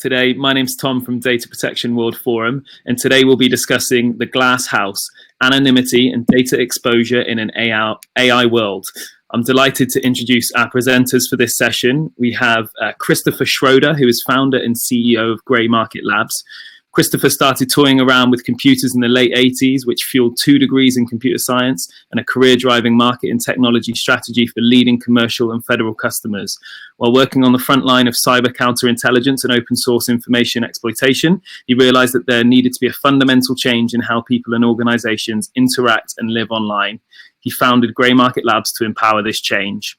today. My name's Tom from Data Protection World Forum, and today we'll be discussing the glass house, anonymity and data exposure in an AI world. I'm delighted to introduce our presenters for this session. We have Christopher Schroeder, who is founder and CEO of Grey Market Labs. Christopher started toying around with computers in the late 80s, which fueled 2 degrees in computer science and a career-driving market and technology strategy for leading commercial and federal customers. While working on the front line of cyber counterintelligence and open source information exploitation, he realized that there needed to be a fundamental change in how people and organizations interact and live online. He founded Grey Market Labs to empower this change.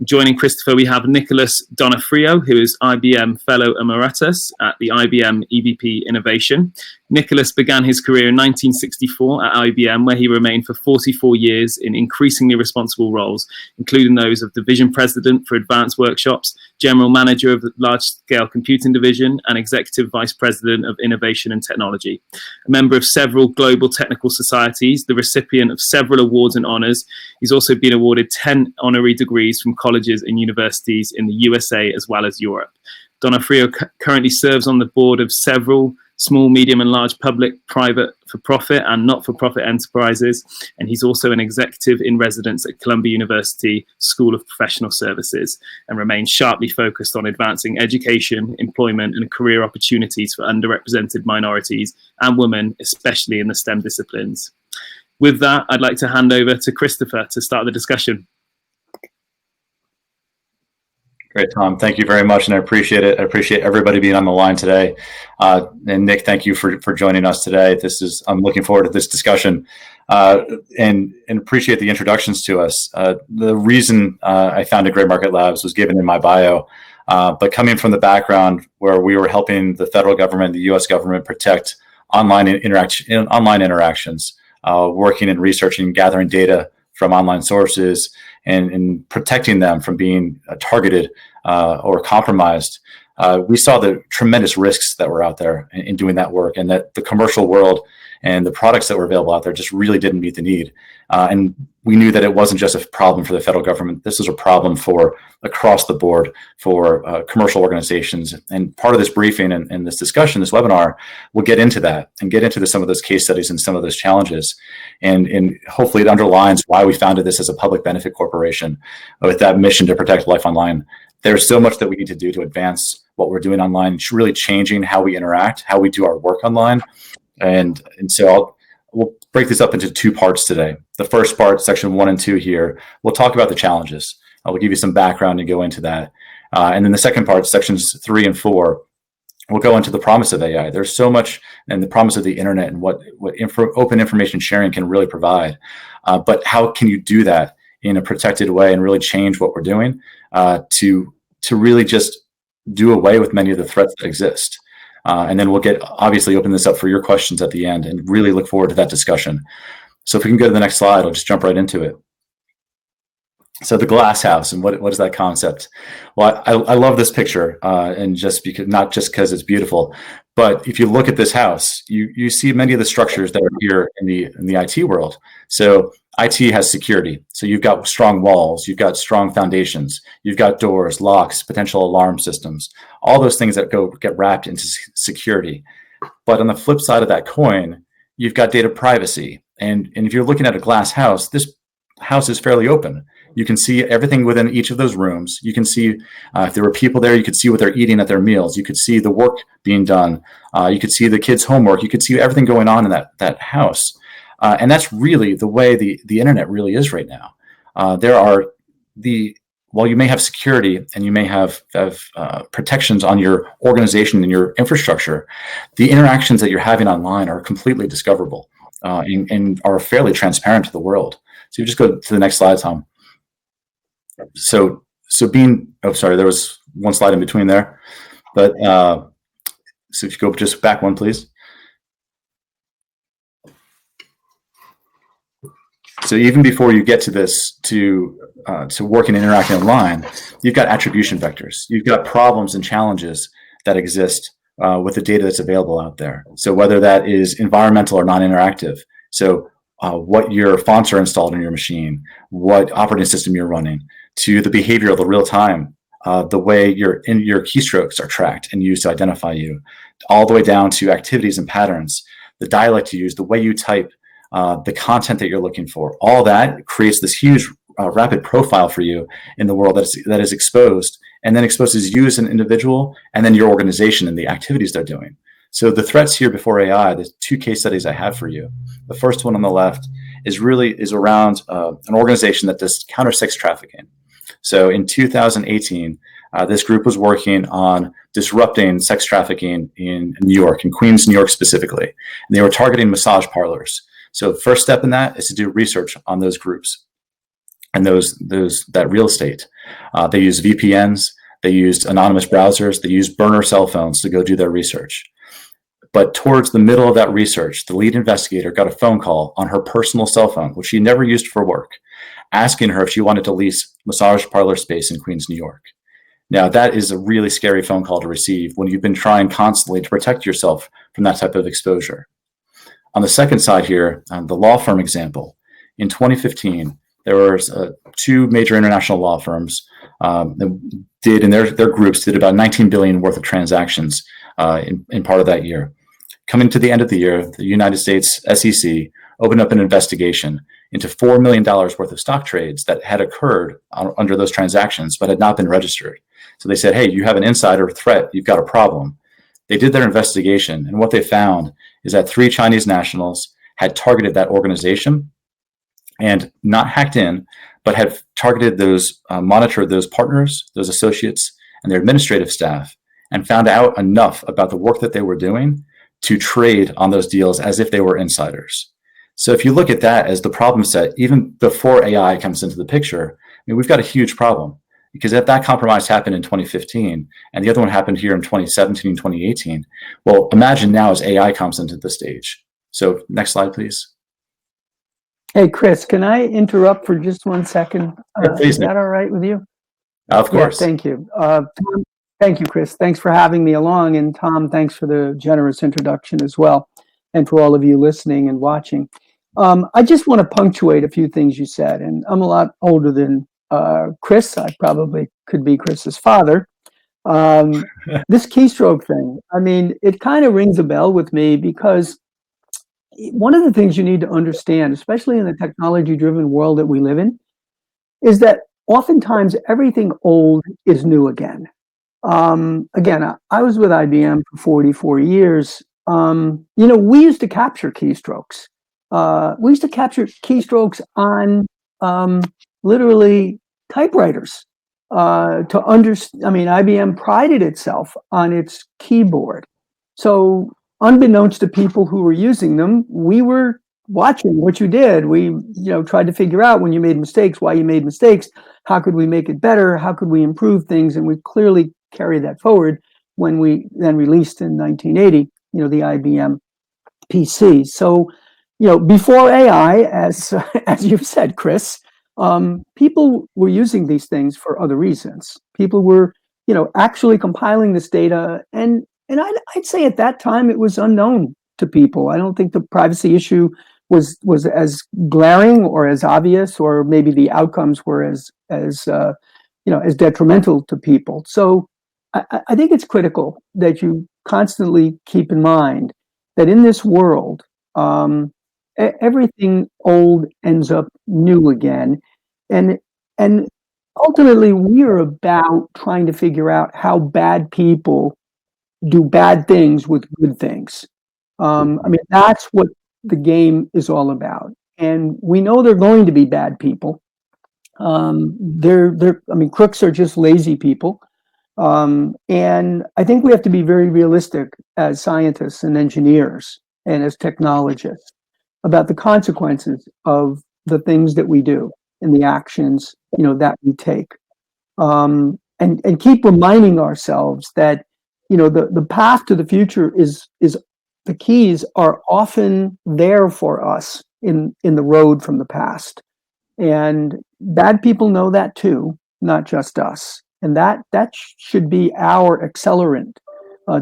Joining Christopher, we have Nicholas Donofrio, who is IBM Fellow Emeritus at the IBM EVP Innovation. Nicholas began his career in 1964 at IBM, where he remained for 44 years in increasingly responsible roles, including those of Division President for Advanced Workshops, General Manager of the Large-Scale Computing Division, and Executive Vice President of Innovation and Technology. A member of several global technical societies, the recipient of several awards and honors, he's also been awarded 10 honorary degrees from colleges and universities in the USA as well as Europe. Donofrio currently serves on the board of several small, medium, and large public, private, for-profit, and not-for-profit enterprises, and he's also an executive in residence at Columbia University School of Professional Services, and remains sharply focused on advancing education, employment, and career opportunities for underrepresented minorities and women, especially in the STEM disciplines. With that, I'd like to hand over to Christopher to start the discussion. Great, Tom. Thank you very much, and I appreciate it. I appreciate everybody being on the line today. And Nick, thank you for joining us today. I'm looking forward to this discussion, and appreciate the introductions to us. The reason I founded Grey Market Labs was given in my bio, but coming from the background where we were helping the federal government, the U.S. government, protect online interactions, working and researching, gathering data from online sources, and protecting them from being targeted or compromised. We saw the tremendous risks that were out there in doing that work, and that the commercial world and the products that were available out there just really didn't meet the need. And we knew that it wasn't just a problem for the federal government. This was a problem for across the board for commercial organizations. And part of this briefing and this discussion, this webinar, will get into that and get into some of those case studies and some of those challenges. And hopefully it underlines why we founded this as a public benefit corporation with that mission to protect life online. There's so much that we need to do to advance what we're doing online, really changing how we interact, how we do our work online. And so we'll break this up into 2 parts today. The first part, section 1 and 2 here, we'll talk about the challenges. I will give you some background and go into that. And then the second part, sections 3 and 4, we'll go into the promise of AI. There's so much, and the promise of the internet and what open information sharing can really provide. But how can you do that in a protected way and really change what we're doing to really just do away with many of the threats that exist? And then we'll obviously open this up for your questions at the end, and really look forward to that discussion. So if we can go to the next slide, I'll just jump right into it. So the glass house, and what is that concept? Well, I love this picture, and not just because it's beautiful, but if you look at this house, you see many of the structures that are here in the IT world. So IT has security. So you've got strong walls, you've got strong foundations, you've got doors, locks, potential alarm systems, all those things that get wrapped into security. But on the flip side of that coin, you've got data privacy. And if you're looking at a glass house, this house is fairly open. You can see everything within each of those rooms. You can see if there were people there, you could see what they're eating at their meals. You could see the work being done. You could see the kids' homework. You could see everything going on in that house. And that's really the way the internet really is right now. While you may have security and you may have protections on your organization and your infrastructure, the interactions that you're having online are completely discoverable and are fairly transparent to the world. So you just go to the next slide, Tom. So sorry, there was one slide in between there, but so if you go just back one, please. So even before you get to this, to working and interacting online, you've got attribution vectors. You've got problems and challenges that exist with the data that's available out there. So whether that is environmental or non-interactive. So what your fonts are installed in your machine, what operating system you're running, to the behavior of the real-time the way your keystrokes are tracked and used to identify you, all the way down to activities and patterns, the dialect you use, the way you type, the content that you're looking for. All that creates this huge rapid profile for you in the world that is exposed, and then exposes you as an individual and then your organization and the activities they're doing. So the threats here before AI, the two case studies I have for you. The first one on the left is around an organization that does counter sex trafficking. So in 2018, this group was working on disrupting sex trafficking in New York, in Queens, New York specifically. And they were targeting massage parlors. So the first step in that is to do research on those groups and that real estate. They used VPNs, they used anonymous browsers, they used burner cell phones to go do their research. But towards the middle of that research, the lead investigator got a phone call on her personal cell phone, which she never used for work, asking her if she wanted to lease massage parlor space in Queens, New York. Now, that is a really scary phone call to receive when you've been trying constantly to protect yourself from that type of exposure. On the second side here, the law firm example. In 2015, there were two major international law firms that did, in their groups, did about 19 billion worth of transactions in part of that year. Coming to the end of the year, the United States SEC opened up an investigation into $4 million worth of stock trades that had occurred under those transactions, but had not been registered. So they said, hey, you have an insider threat, you've got a problem. They did their investigation, and what they found is that 3 Chinese nationals had targeted that organization and not hacked in, but had targeted monitored those partners, those associates, and their administrative staff, and found out enough about the work that they were doing to trade on those deals as if they were insiders. So if you look at that as the problem set, even before AI comes into the picture, I mean, we've got a huge problem, because if that compromise happened in 2015 and the other one happened here in 2017 and 2018, well, imagine now as AI comes into the stage. So next slide, please. Hey, Chris, can I interrupt for just 1 second? Is that all right with you? Of course. Yeah, thank you. Tom, thank you, Chris. Thanks for having me along. And Tom, thanks for the generous introduction as well. And for all of you listening and watching. I just want to punctuate a few things you said. And I'm a lot older than Chris. I probably could be Chris's father. This keystroke thing, I mean, it kind of rings a bell with me, because one of the things you need to understand, especially in the technology-driven world that we live in, is that oftentimes everything old is new again. Again, I was with IBM for 44 years. We used to capture keystrokes. We used to capture keystrokes on literally typewriters. IBM prided itself on its keyboard. So unbeknownst to people who were using them, we were watching what you did. We, tried to figure out when you made mistakes, why you made mistakes, how could we make it better, how could we improve things, and we clearly carried that forward when we then released in 1980, the IBM PC. So, before AI, as you've said, Chris, people were using these things for other reasons. People were, actually compiling this data, and I'd say at that time it was unknown to people. I don't think the privacy issue was as glaring or as obvious, or maybe the outcomes were as detrimental to people. So I think it's critical that you constantly keep in mind that in this world, everything old ends up new again, and ultimately we are about trying to figure out how bad people do bad things with good things. That's what the game is all about. And we know they're going to be bad people. Crooks are just lazy people. And I think we have to be very realistic as scientists and engineers and as technologists about the consequences of the things that we do and the actions, that we take. And keep reminding ourselves that the path to the future is the keys are often there for us in the road from the past. And bad people know that too, not just us. And that should be our accelerant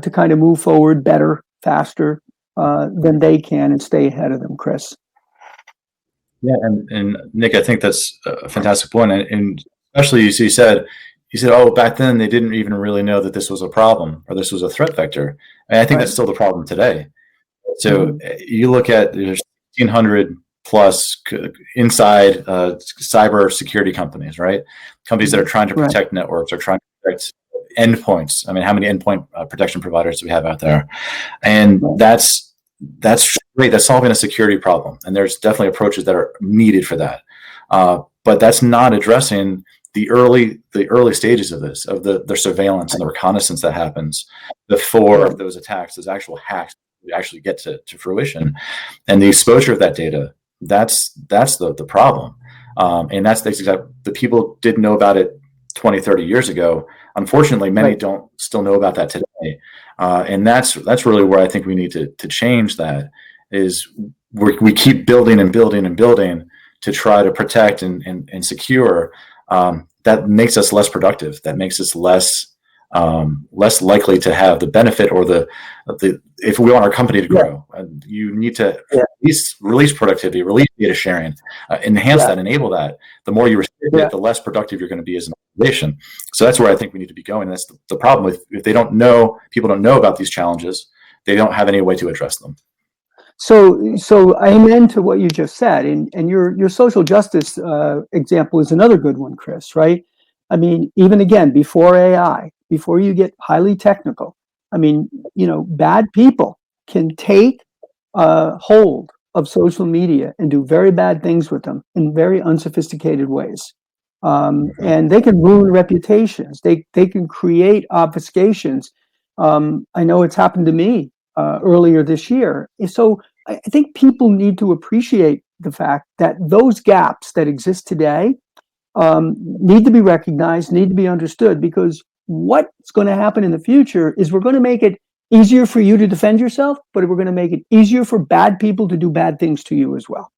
to kind of move forward better, faster than they can, and stay ahead of them, Chris. Yeah, and Nick, I think that's a fantastic point. And especially, as you said, you said, oh, back then they didn't even really know that this was a problem or this was a threat vector. And I think that's still the problem today. So you look at, there's 1,500 plus inside cyber security companies, right? Companies that are trying to protect networks, are trying to protect endpoints. I mean, how many endpoint protection providers do we have out there? And that's great. That's solving a security problem. And there's definitely approaches that are needed for that. But that's not addressing the early stages of this, of the surveillance and the reconnaissance that happens before those attacks, those actual hacks actually get to fruition. And the exposure of that data, that's the problem. And that's the people didn't know about it 20, 30 years ago. Unfortunately, many don't still know about that today. And that's really where I think we need to change that, is we keep building and building and building to try to protect and secure. That makes us less productive. That makes us less likely to have the benefit or the if we want our company to grow. You need to release productivity, release data sharing, enhance that, enable that. The more you restrict it, the less productive you're going to be as an organization. So that's where I think we need to be going. That's the problem with, if they don't know, people don't know about these challenges, they don't have any way to address them. So amen to what you just said, and your social justice example is another good one, Chris. Right? I mean, even again, before AI, before you get highly technical, I mean, bad people can take hold of social media and do very bad things with them in very unsophisticated ways, and they can ruin reputations. They can create obfuscations. I know it's happened to me earlier this year. So I think people need to appreciate the fact that those gaps that exist today need to be recognized, need to be understood, because what's going to happen in the future is we're going to make it easier for you to defend yourself, but we're going to make it easier for bad people to do bad things to you as well.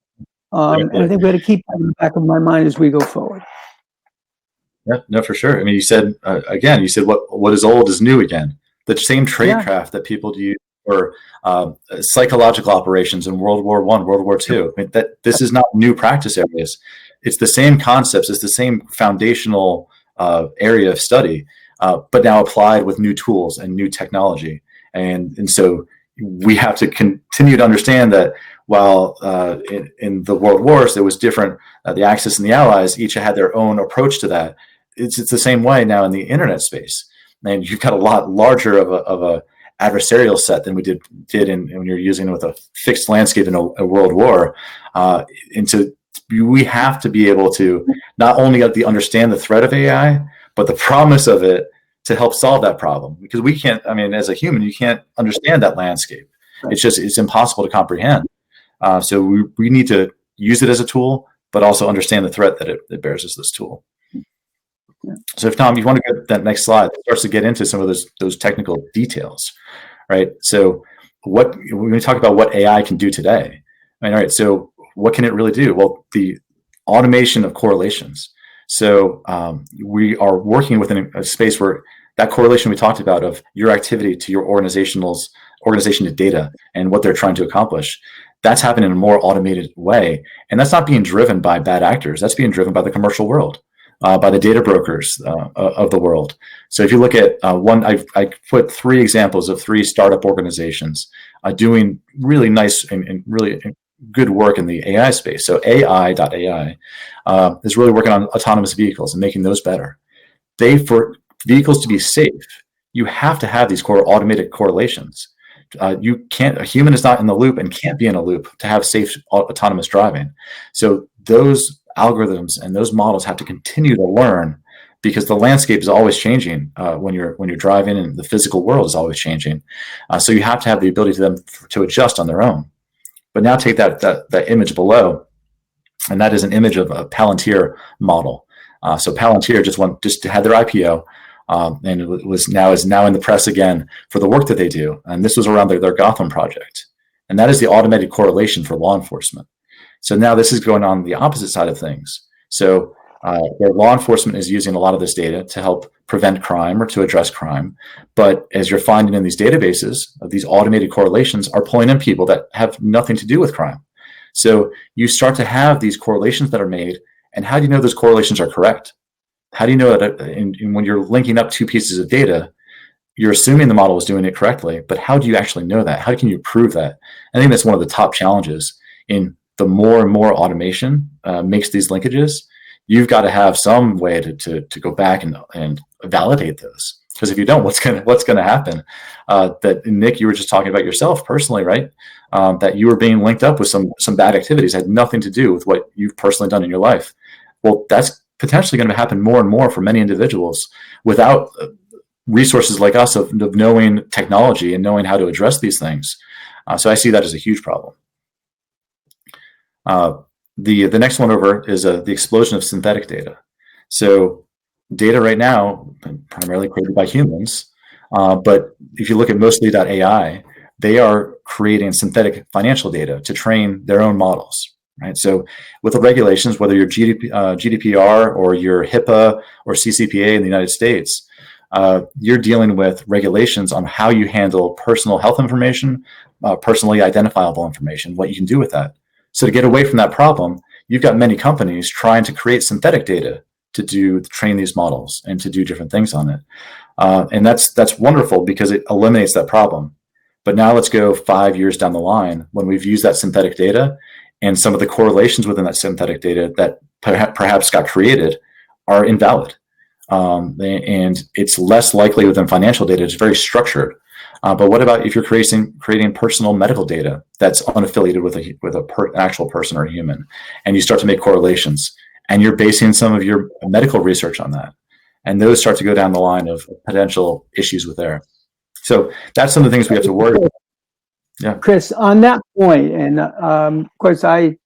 And I think we got to keep that in the back of my mind as we go forward. Yeah, no, for sure. I mean, you said, again, what is old is new again. The same tradecraft that people use for psychological operations in World War I, World War II. I mean, this is not new practice areas. It's the same concepts. It's the same foundational area of study, but now applied with new tools and new technology. And so we have to continue to understand that while in the world wars there was different, the Axis and the Allies each had their own approach to that. It's the same way now in the internet space. And you've got a lot larger of a adversarial set than we did when you're using it with a fixed landscape in a world war. And so we have to be able to not only understand the threat of AI, but the promise of it to help solve that problem. Because we can't, I mean, as a human, you can't understand that landscape. It's impossible to comprehend. So we need to use it as a tool, but also understand the threat that it bears as this tool. So if Tom, you want to get that next slide, it starts to get into some of those technical details, right? So when we talk about what AI can do today, I mean, all right, so what can it really do? Well, the automation of correlations. So we are working within a space where that correlation we talked about of your activity to your organization to data and what they're trying to accomplish, that's happening in a more automated way. And that's not being driven by bad actors. That's being driven by the commercial world. By the data brokers of the world. So if you look at I put 3 examples of 3 startup organizations doing really nice and really good work in the AI space. So AI.ai is really working on autonomous vehicles and making those better. For vehicles to be safe, you have to have these automated correlations. A human is not in the loop and can't be in a loop to have safe autonomous driving. So those algorithms and those models have to continue to learn, because the landscape is always changing when you're driving, and the physical world is always changing. So you have to have the ability to adjust on their own. But now take that image below, and that is an image of a Palantir model. So Palantir just had their IPO, and it is now in the press again for the work that they do. And this was around their Gotham project, and that is the automated correlation for law enforcement. So now this is going on the opposite side of things. So where law enforcement is using a lot of this data to help prevent crime or to address crime. But as you're finding in these databases, these automated correlations are pulling in people that have nothing to do with crime. So you start to have these correlations that are made. And how do you know those correlations are correct? How do you know that? And when you're linking up two pieces of data, you're assuming the model is doing it correctly, but how do you actually know that? How can you prove that? I think that's one of the top challenges. In the more and more automation makes these linkages, you've got to have some way to go back and validate those. Because if you don't, what's gonna happen? That Nick, you were just talking about yourself personally, right? That you were being linked up with some bad activities, had nothing to do with what you've personally done in your life. Well, that's potentially going to happen more and more for many individuals without resources like us of knowing technology and knowing how to address these things. So I see that as a huge problem. The next one over is the explosion of synthetic data. So data right now, primarily created by humans, but if you look at mostly.ai, they are creating synthetic financial data to train their own models, right? So with the regulations, whether you're GDPR or you're HIPAA or CCPA in the United States, you're dealing with regulations on how you handle personal health information, personally identifiable information, what you can do with that. So to get away from that problem, you've got many companies trying to create synthetic data to train these models and to do different things on it. And that's wonderful because it eliminates that problem. But now let's go 5 years down the line when we've used that synthetic data and some of the correlations within that synthetic data that perhaps got created are invalid. And it's less likely within financial data. It's very structured. But what about if you're creating personal medical data that's unaffiliated with an actual person or a human, and you start to make correlations, and you're basing some of your medical research on that, and those start to go down the line of potential issues with there. So that's some of the things we have to worry about. Yeah, Chris, on that point, and of course,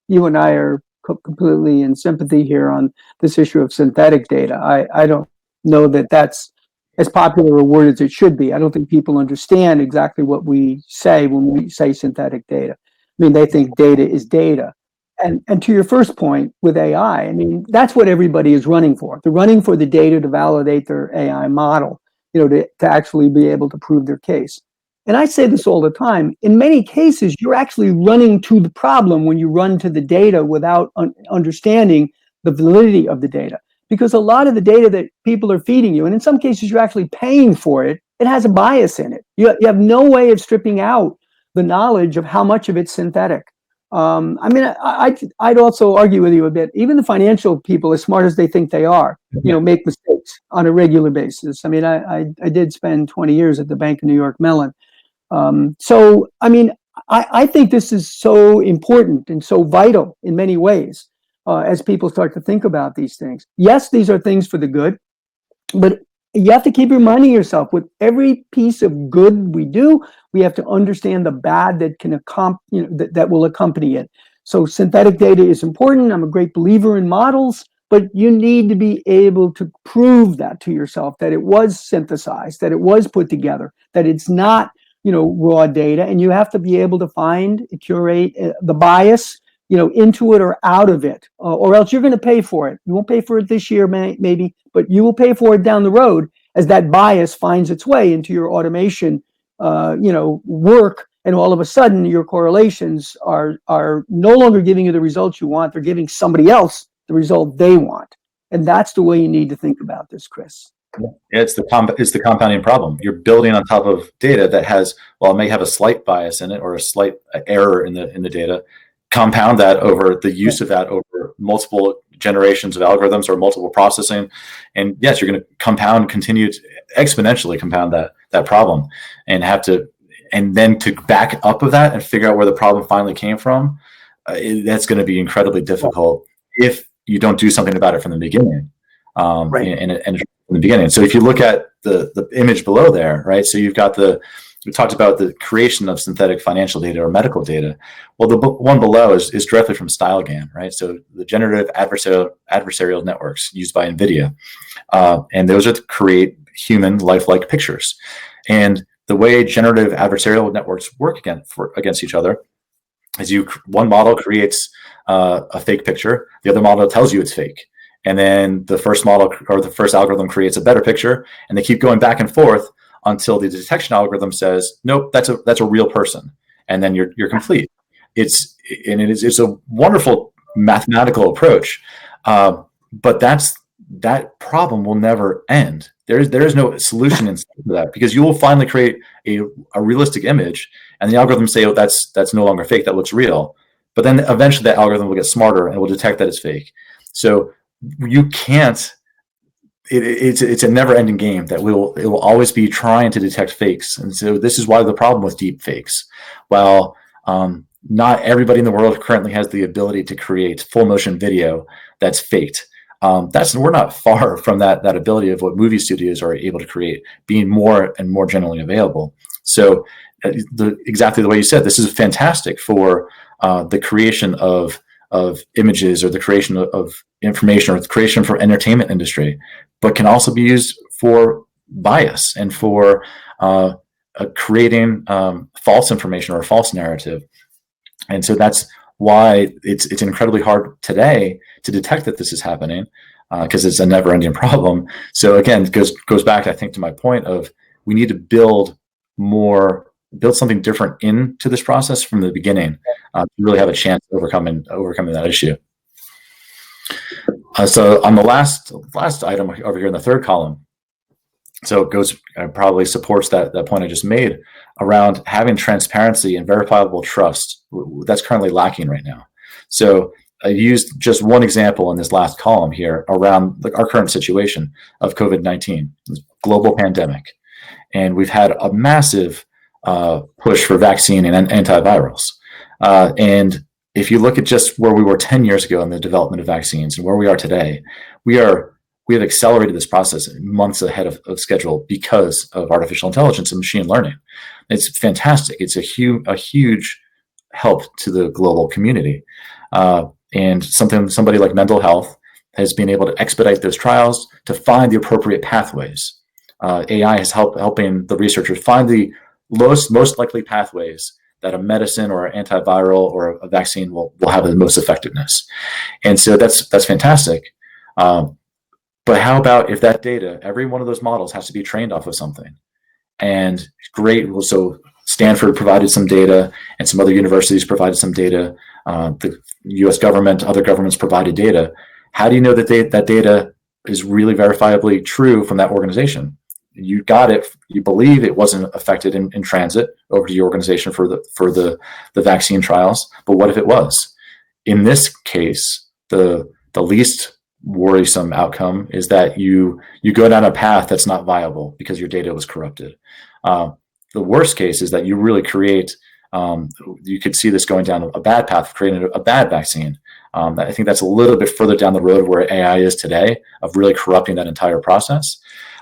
you and I are completely in sympathy here on this issue of synthetic data. I don't know that that's as popular a word as it should be. I don't think people understand exactly what we say when we say synthetic data. I mean, they think data is data. And to your first point with AI, I mean, that's what everybody is running for. They're running for the data to validate their AI model, to actually be able to prove their case. And I say this all the time. In many cases, you're actually running to the problem when you run to the data without understanding the validity of the data. Because a lot of the data that people are feeding you, and in some cases you're actually paying for it, it has a bias in it. You have no way of stripping out the knowledge of how much of it's synthetic. I mean, I'd also argue with you a bit. Even the financial people, as smart as they think they are, make mistakes on a regular basis. I mean, I did spend 20 years at the Bank of New York Mellon. So, I mean, I think this is so important and so vital in many ways as people start to think about these things. Yes, these are things for the good, but you have to keep reminding yourself with every piece of good we do, we have to understand the bad that can that will accompany it. So synthetic data is important. I'm a great believer in models, but you need to be able to prove that to yourself, that it was synthesized, that it was put together, that it's not raw data, and you have to be able to curate the bias, into it or out of it, or else you're going to pay for it. You won't pay for it this year, maybe, but you will pay for it down the road as that bias finds its way into your automation, work, and all of a sudden your correlations are no longer giving you the results you want. They're giving somebody else the result they want, and that's the way you need to think about this, Chris. Yeah, it's the compounding problem. You're building on top of data that has, well, it may have a slight bias in it or a slight error in the data. Compound that over the use of that over multiple generations of algorithms or multiple processing, and yes, you're going to continue to exponentially compound that problem, and then to back up of that and figure out where the problem finally came from. That's going to be incredibly difficult if you don't do something about it from the beginning. Right. And from the beginning. So if you look at the image below there, right? So you've got we talked about the creation of synthetic financial data or medical data. Well, the one below is directly from StyleGAN, right? So the generative adversarial networks used by NVIDIA. And those are to create human lifelike pictures. And the way generative adversarial networks work against each other is one model creates a fake picture, the other model tells you it's fake. And then the first model or the first algorithm creates a better picture, and they keep going back and forth until the detection algorithm says, nope, that's a real person. And then you're complete. It's a wonderful mathematical approach. But that's that problem will never end. There is no solution in that, because you will finally create a realistic image, and the algorithms say, oh, that's no longer fake, that looks real. But then eventually that algorithm will get smarter and will detect that it's fake. So you can't. It's a never-ending game that it will always be trying to detect fakes. And so this is why the problem with deep fakes. While not everybody in the world currently has the ability to create full motion video that's faked, we're not far from that ability of what movie studios are able to create being more and more generally available. So exactly the way you said, this is fantastic for the creation of images, or the creation of information, or the creation for entertainment industry, but can also be used for bias and for creating false information or a false narrative. And so that's why it's incredibly hard today to detect that this is happening, because it's a never-ending problem. So again, it goes back, I think, to my point of we need to build something different into this process from the beginning to really have a chance of overcoming that issue. So on the last item over here in the third column, so it goes probably supports that point I just made around having transparency and verifiable trust that's currently lacking right now. So I used just one example in this last column here around our current situation of COVID-19, this global pandemic, and we've had a massive push for vaccine and antivirals. And if you look at just where we were 10 years ago in the development of vaccines and where we are today, we have accelerated this process months ahead of schedule because of artificial intelligence and machine learning. It's fantastic. It's a huge help to the global community. And somebody like mental health has been able to expedite those trials to find the appropriate pathways. AI is helping the researchers find the most likely pathways that a medicine or an antiviral or a vaccine will have the most effectiveness. And so that's fantastic. But how about if that data, every one of those models has to be trained off of something? And great, so Stanford provided some data, and some other universities provided some data. The U.S. government, other governments provided data. How do you know that that data is really verifiably true from that organization? You got it. You believe it wasn't affected in transit over to your organization for the vaccine trials. But what if it was? In this case, the least worrisome outcome is that you go down a path that's not viable because your data was corrupted. The worst case is that you really create. You could see this going down a bad path of creating a bad vaccine. I think that's a little bit further down the road where AI is today, of really corrupting that entire process.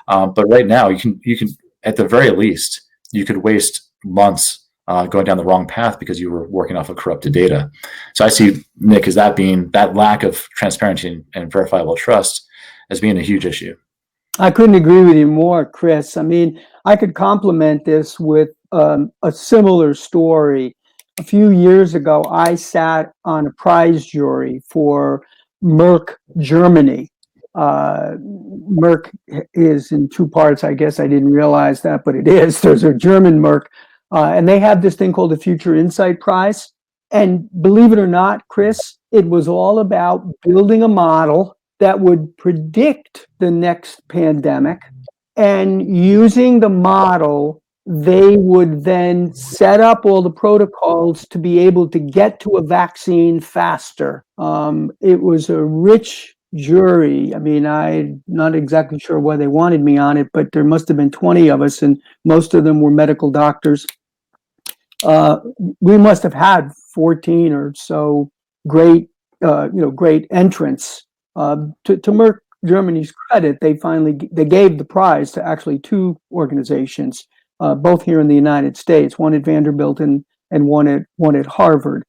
But right now, you can at the very least, you could waste months going down the wrong path because you were working off of corrupted data. So I see, Nick, as that lack of transparency and verifiable trust as being a huge issue. I couldn't agree with you more, Chris. I mean, I could complement this with a similar story. A few years ago, I sat on a prize jury for Merck Germany. Merck is in two parts. I guess I didn't realize that, but it is. There's a German Merck, and they have this thing called the Future Insight Prize. And believe it or not, Chris, it was all about building a model that would predict the next pandemic, and using the model, they would then set up all the protocols to be able to get to a vaccine faster. It was a rich jury. I mean, I'm not exactly sure why they wanted me on it, but there must have been 20 of us, and most of them were medical doctors. We must have had 14 or so great entrants. To Merck Germany's credit, they gave the prize to actually two organizations, both here in the United States, one at Vanderbilt and one at Harvard.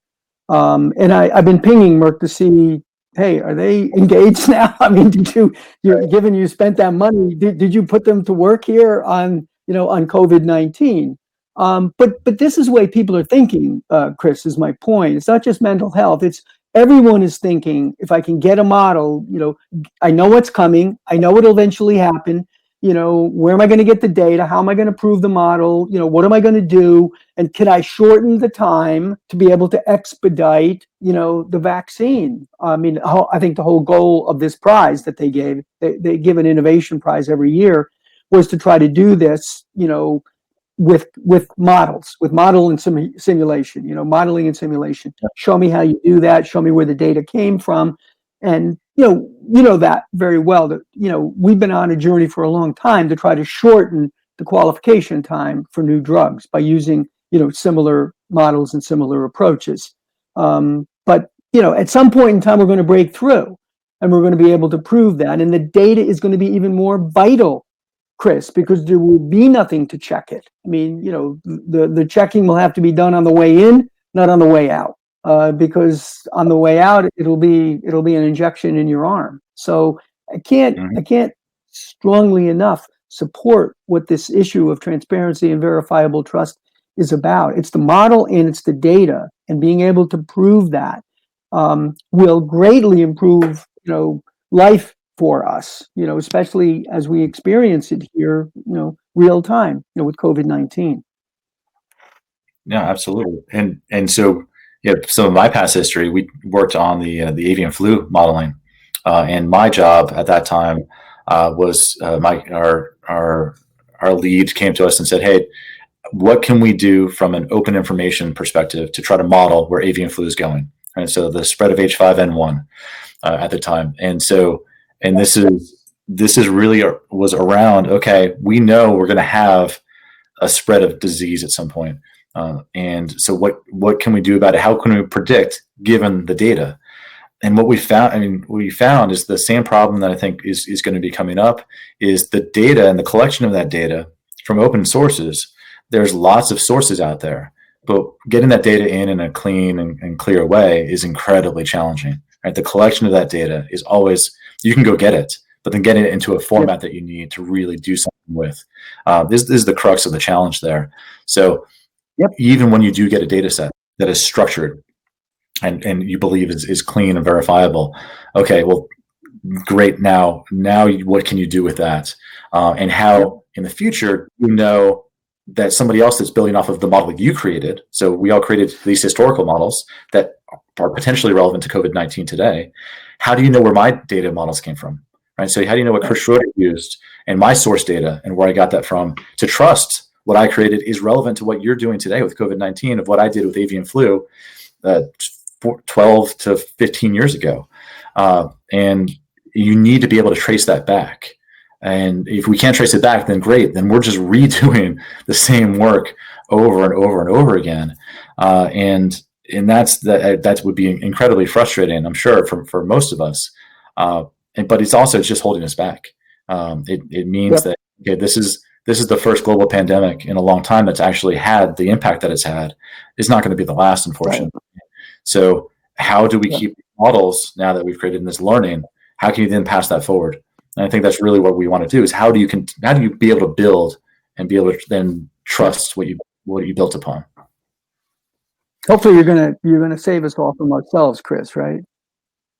And I've been pinging Merck to see, hey, are they engaged now? I mean, given you spent that money, did you put them to work here on COVID-19? But this is the way people are thinking, Chris, is my point. It's not just mental health. It's everyone is thinking, if I can get a model, I know what's coming. I know it'll eventually happen. where am I going to get the data? How am I going to prove the model? What am I going to do? And can I shorten the time to be able to expedite, the vaccine? I mean, I think the whole goal of this prize that they give an innovation prize every year, was to try to do this, with model and simulation, modeling and simulation. Show me how you do that. Show me where the data came from. And, that very well, that, we've been on a journey for a long time to try to shorten the qualification time for new drugs by using, similar models and similar approaches. But, at some point in time, we're going to break through and we're going to be able to prove that. And the data is going to be even more vital, Chris, because there will be nothing to check it. I mean, the checking will have to be done on the way in, not on the way out. Because on the way out, it'll be an injection in your arm. So I can't strongly enough support what this issue of transparency and verifiable trust is about. It's the model and it's the data, and being able to prove that will greatly improve, life for us, especially as we experience it here, real time, with COVID-19. Yeah, absolutely. And so, some of my past history, we worked on the avian flu modeling, and my job at that time was our lead came to us and said, "Hey, what can we do from an open information perspective to try to model where avian flu is going?" And so the spread of H5N1 at the time, and this is really was around. Okay, we know we're going to have a spread of disease at some point. And so what can we do about it? How can we predict given the data? And what we found is the same problem that I think is going to be coming up is the data and the collection of that data from open sources. There's lots of sources out there, but getting that data in a clean and clear way is incredibly challenging, right? The collection of that data is always, you can go get it, but then getting it into a format that you need to really do something with. This is the crux of the challenge there. So even when you do get a data set that is structured and you believe is clean and verifiable, okay, well, great. Now what can you do with that? And how in the future, that somebody else that's building off of the model that you created. So we all created these historical models that are potentially relevant to COVID-19 today. How do you know where my data models came from? Right. So how do you know what Chris Schroeder used and my source data and where I got that from to trust what I created is relevant to what you're doing today with COVID-19 of what I did with avian flu 12 to 15 years ago. And you need to be able to trace that back. And if we can't trace it back, then great. Then we're just redoing the same work over and over and over again. And that would be incredibly frustrating, I'm sure, for most of us. But it's just holding us back. It means that, okay, this is the first global pandemic in a long time that's actually had the impact that it's had. It's not going to be the last, unfortunately. Right. So how do we keep models now that we've created in this learning? How can you then pass that forward? And I think that's really what we want to do is how do you be able to build and be able to then trust what you built upon? Hopefully you're gonna save us all from ourselves, Chris, right?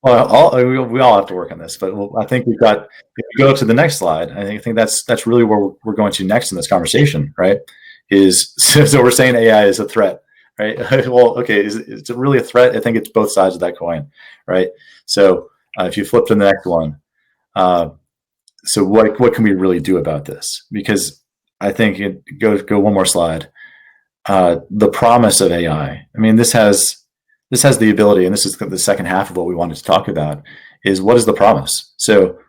Well, we all have to work on this, but I think we've got. If you go to the next slide, I think that's really where we're going to next in this conversation, right? So we're saying AI is a threat, right? Well, okay, is it really a threat? I think it's both sides of that coin, right? So if you flip to the next one, so what can we really do about this? Because I think go one more slide. The promise of AI. I mean, this has the ability, and this is the second half of what we wanted to talk about, is what is the promise? So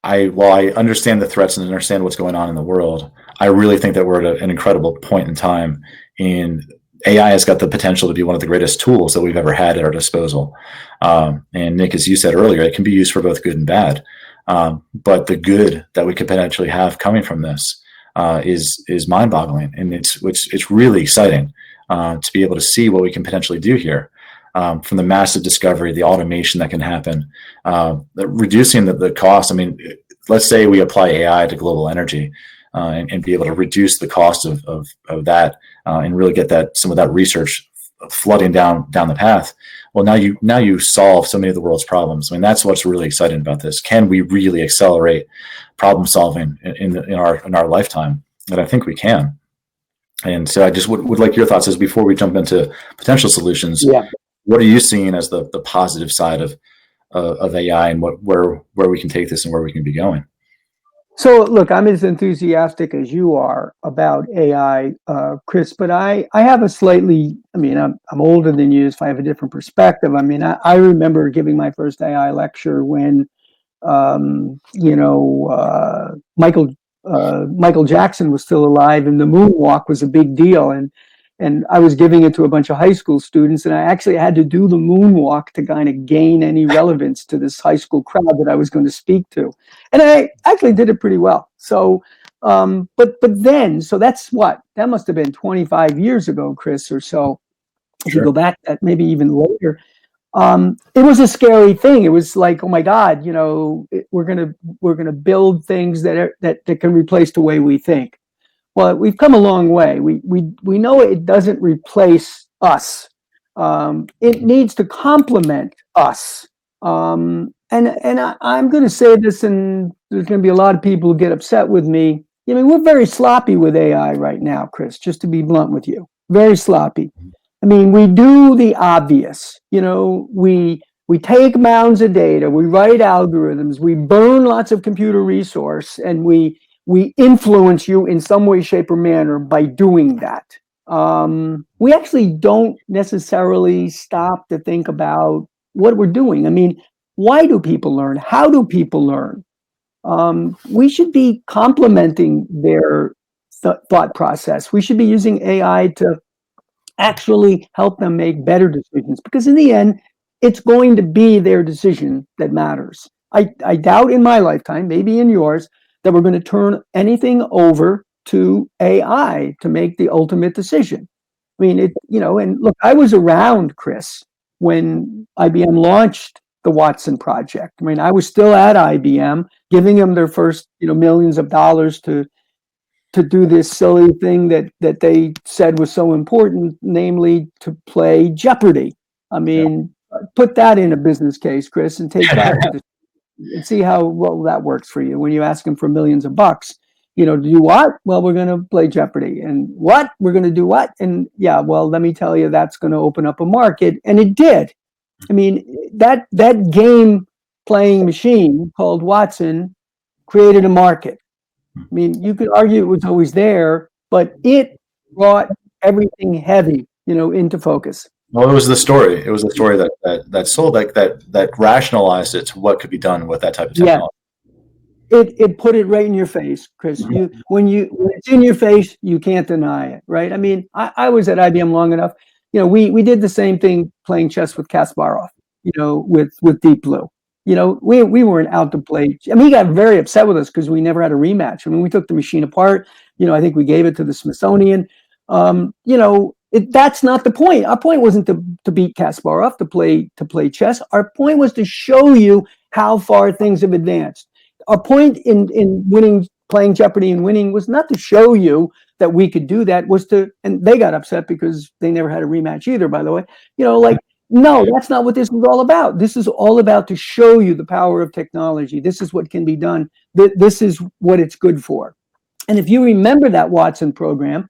while I understand the threats and understand what's going on in the world, I really think that we're at an incredible point in time in AI has got the potential to be one of the greatest tools that we've ever had at our disposal. And Nick, as you said earlier, it can be used for both good and bad. But the good that we could potentially have coming from this is mind-boggling, and it's really exciting to be able to see what we can potentially do here. From the massive discovery, the automation that can happen, reducing the cost. I mean, let's say we apply AI to global energy and be able to reduce the cost of that and really get some of that research flooding down the path. Well, now you solve so many of the world's problems. I mean, that's what's really exciting about this. Can we really accelerate problem solving in our lifetime? And I think we can. And so I just would like your thoughts as before we jump into potential solutions. Yeah. What are you seeing as the positive side of AI, and where we can take this and where we can be going? So look, I'm as enthusiastic as you are about AI, Chris, but I have a slightly, I mean, I'm older than you, so I have a different perspective. I mean, I remember giving my first AI lecture when, Michael Jackson was still alive, and the moonwalk was a big deal. And I was giving it to a bunch of high school students, and I actually had to do the moonwalk to kind of gain any relevance to this high school crowd that I was going to speak to. And I actually did it pretty well. So, but then, so that's what, that must have been 25 years ago, Chris, or so. If you go back, that maybe even later. It was a scary thing. It was like, oh my God, we're gonna build things that can replace the way we think. Well, we've come a long way. We know it doesn't replace us. It needs to complement us. And I'm going to say this, and there's going to be a lot of people who get upset with me. I mean, we're very sloppy with AI right now, Chris, just to be blunt with you. Very sloppy. I mean, we do the obvious. We take mounds of data, we write algorithms, we burn lots of computer resource, and we influence you in some way, shape, or manner by doing that. We actually don't necessarily stop to think about what we're doing. I mean, why do people learn? How do people learn? We should be complementing their thought process. We should be using AI to actually help them make better decisions, because in the end, it's going to be their decision that matters. I doubt in my lifetime, maybe in yours, that we're going to turn anything over to AI to make the ultimate decision. I mean, and look, I was around, Chris, when IBM launched the Watson project. I mean, I was still at IBM, giving them their first, millions of dollars to do this silly thing that they said was so important, namely to play Jeopardy. I mean, put that in a business case, Chris, and take that to and see how well that works for you when you ask them for millions of bucks. To do what? Well, we're going to play Jeopardy. And what? We're going to do what? And yeah, well, let me tell you, that's going to open up a market. And it did. I mean, that game playing machine called Watson created a market. I mean, you could argue it was always there, but it brought everything heavy, into focus. Well, it was the story. It was the story that sold, that rationalized it to what could be done with that type of technology. Yeah. It put it right in your face, Chris. Mm-hmm. When it's in your face, you can't deny it, right? I mean, I was at IBM long enough. We did the same thing playing chess with Kasparov, with Deep Blue. We weren't out to play. I mean, he got very upset with us because we never had a rematch. I mean, we took the machine apart. I think we gave it to the Smithsonian. That's not the point. Our point wasn't to beat Kasparov, to play chess. Our point was to show you how far things have advanced. Our point in winning, playing Jeopardy and winning, was not to show you that we could do that. And they got upset because they never had a rematch either, by the way. No, that's not what this is all about. This is all about to show you the power of technology. This is what can be done. This is what it's good for. And if you remember that Watson program,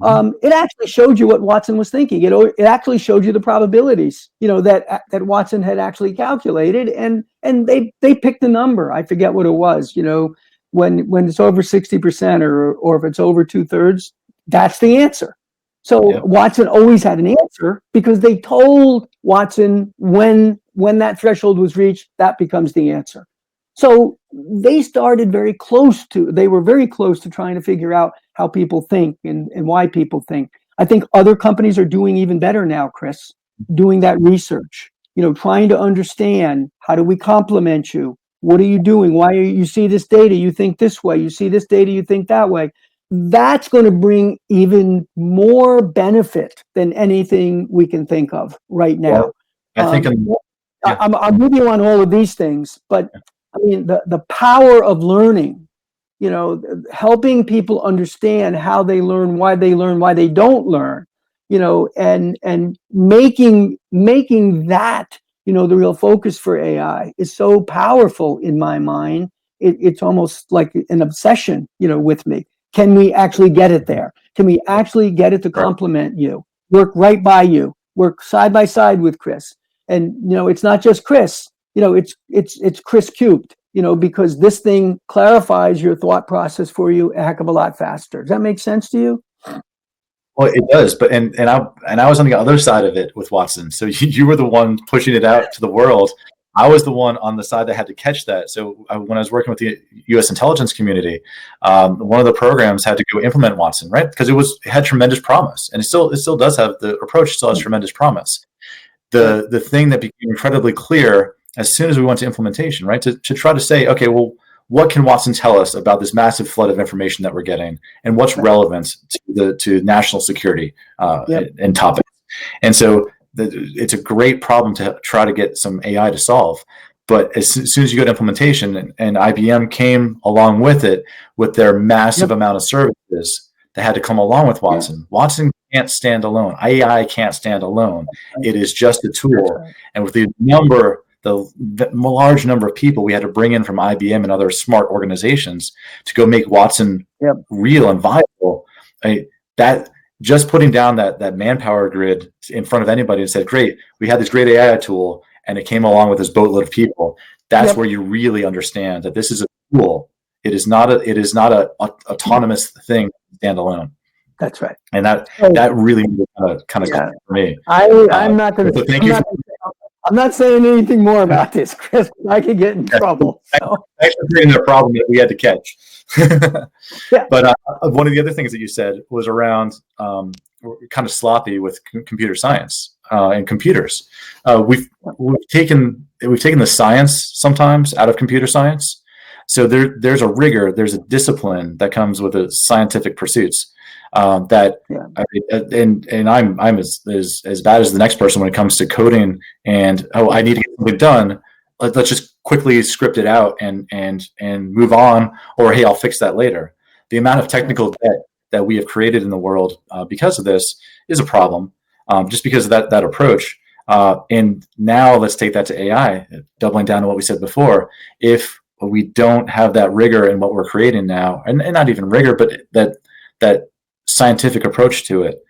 it actually showed you what Watson was thinking. It actually showed you the probabilities, that Watson had actually calculated, and they picked a number. I forget what it was. When it's over 60% or if it's over 2/3, that's the answer. So Watson always had an answer because they told Watson when that threshold was reached, that becomes the answer. So they were very close to trying to figure out how people think and why people think. I think other companies are doing even better now, Chris, doing that research, trying to understand, how do we complement you? What are you doing? Why you see this data, you think this way, you see this data, you think that way. That's going to bring even more benefit than anything we can think of right now. Well, I think I'm with you on all of these things, but I mean, the power of learning, helping people understand how they learn, why they don't learn, and making that, the real focus for AI is so powerful in my mind. It's almost like an obsession, with me. Can we actually get it there? Can we actually get it to complement you, work right by you, work side by side with Chris? And, it's not just Chris, it's Chris cubed, because this thing clarifies your thought process for you a heck of a lot faster. Does that make sense to you? Well, it does, but and I was on the other side of it with Watson. So you were the one pushing it out to the world. I was the one on the side that had to catch that. So when I was working with the U.S. intelligence community, one of the programs had to go implement Watson, right? Because it had tremendous promise, and it still does have, the approach still has tremendous promise. The thing that became incredibly clear as soon as we went to implementation, right, to try to say, okay, well, what can Watson tell us about this massive flood of information that we're getting, and what's relevant to national security and topics? And so it's a great problem to try to get some AI to solve. But as soon as you go to implementation, and IBM came along with it with their massive amount of services that had to come along with Watson. Watson can't stand alone. AI can't stand alone. It is just a tool. And with the large number of people we had to bring in from IBM and other smart organizations to go make Watson real and viable, that just putting down that manpower grid in front of anybody and said, great, we had this great AI tool and it came along with this boatload of people. That's where you really understand that this is a tool. It is not a autonomous thing standalone. That's right. And that really kind of for me. I'm not saying anything more about this, Chris. I could get in trouble. So. Thanks for creating a problem that we had to catch. But one of the other things that you said was around kind of sloppy with computer science and computers. We've taken the science sometimes out of computer science. So there's a rigor, there's a discipline that comes with the scientific pursuits. And I'm as bad as the next person when it comes to coding and I need to get something done. Let's just quickly script it out and move on, or hey, I'll fix that later. The amount of technical debt that we have created in the world because of this is a problem, just because of that approach. And now let's take that to AI, doubling down on what we said before. If we don't have that rigor in what we're creating now, and not even rigor, but that scientific approach to it,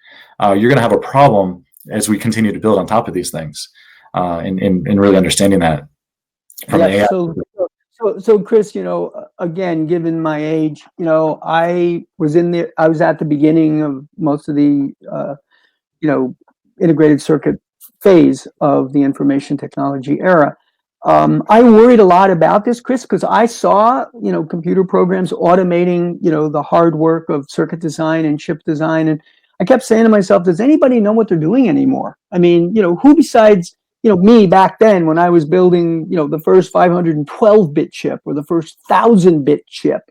you're going to have a problem as we continue to build on top of these things, and really understanding that from AI. So Chris, again, given my age, I was at the beginning of most of the, integrated circuit phase of the information technology era. I worried a lot about this, Chris, because I saw, computer programs automating, the hard work of circuit design and chip design. And I kept saying to myself, does anybody know what they're doing anymore? I mean, who besides, me back then when I was building, the first 512-bit chip or the first 1,000-bit chip,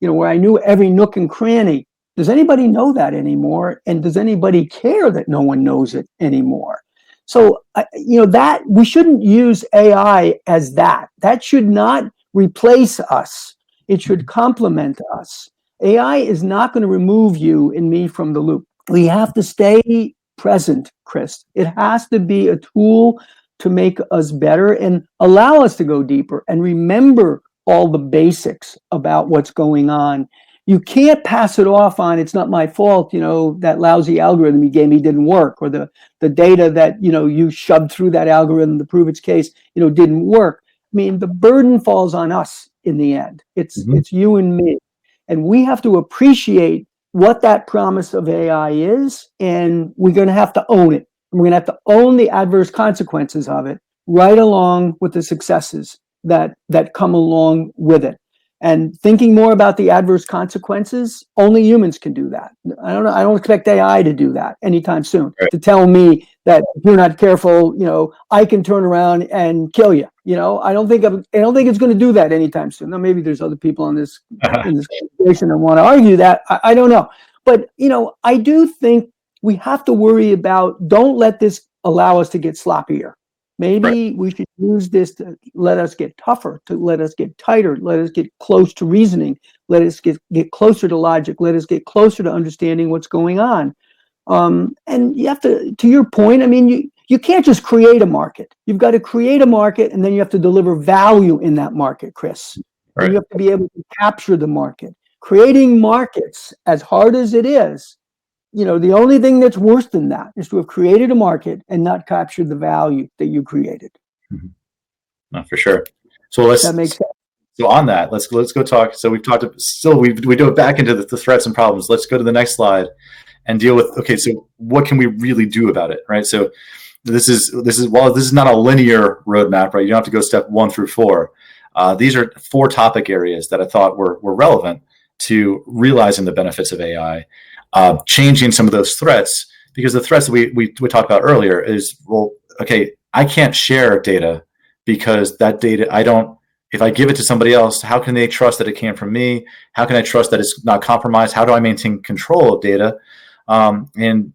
where I knew every nook and cranny. Does anybody know that anymore? And does anybody care that no one knows it anymore? So, that we shouldn't use AI as that. That should not replace us. It should complement us. AI is not going to remove you and me from the loop. We have to stay present, Chris. It has to be a tool to make us better and allow us to go deeper and remember all the basics about what's going on. You can't pass it off on, it's not my fault, that lousy algorithm you gave me didn't work, or the data that, you shoved through that algorithm to prove its case, didn't work. I mean, the burden falls on us in the end. It's you and me. And we have to appreciate what that promise of AI is, and we're going to have to own it. And we're going to have to own the adverse consequences of it, right along with the successes that come along with it. And thinking more about the adverse consequences, only humans can do that. I don't expect AI to do that anytime soon. Right. To tell me that if you're not careful, I can turn around and kill you. I don't think it's going to do that anytime soon. Now, maybe there's other people in this conversation that want to argue that. I don't know. But, I do think we have to worry about, don't let this allow us to get sloppier. Maybe we should use this to let us get tougher, to let us get tighter, let us get close to reasoning, let us get closer to logic, let us get closer to understanding what's going on. And you have to your point, I mean, you can't just create a market. You've got to create a market, and then you have to deliver value in that market, Chris. Right. And you have to be able to capture the market. Creating markets, as hard as it is, the only thing that's worse than that is to have created a market and not captured the value that you created. Mm-hmm. No, for sure. So that makes sense. So on that, let's go talk. So we've talked. We do it back into the threats and problems. Let's go to the next slide and deal with. Okay, so what can we really do about it, right? So this is while this is not a linear roadmap, right? You don't have to go step 1 through 4. These are 4 topic areas that I thought were relevant to realizing the benefits of AI, changing some of those threats, because the threats that we talked about earlier is, well, okay, I can't share data because that data if I give it to somebody else, how can they trust that it came from me? How can I trust that it's not compromised? How do I maintain control of data? And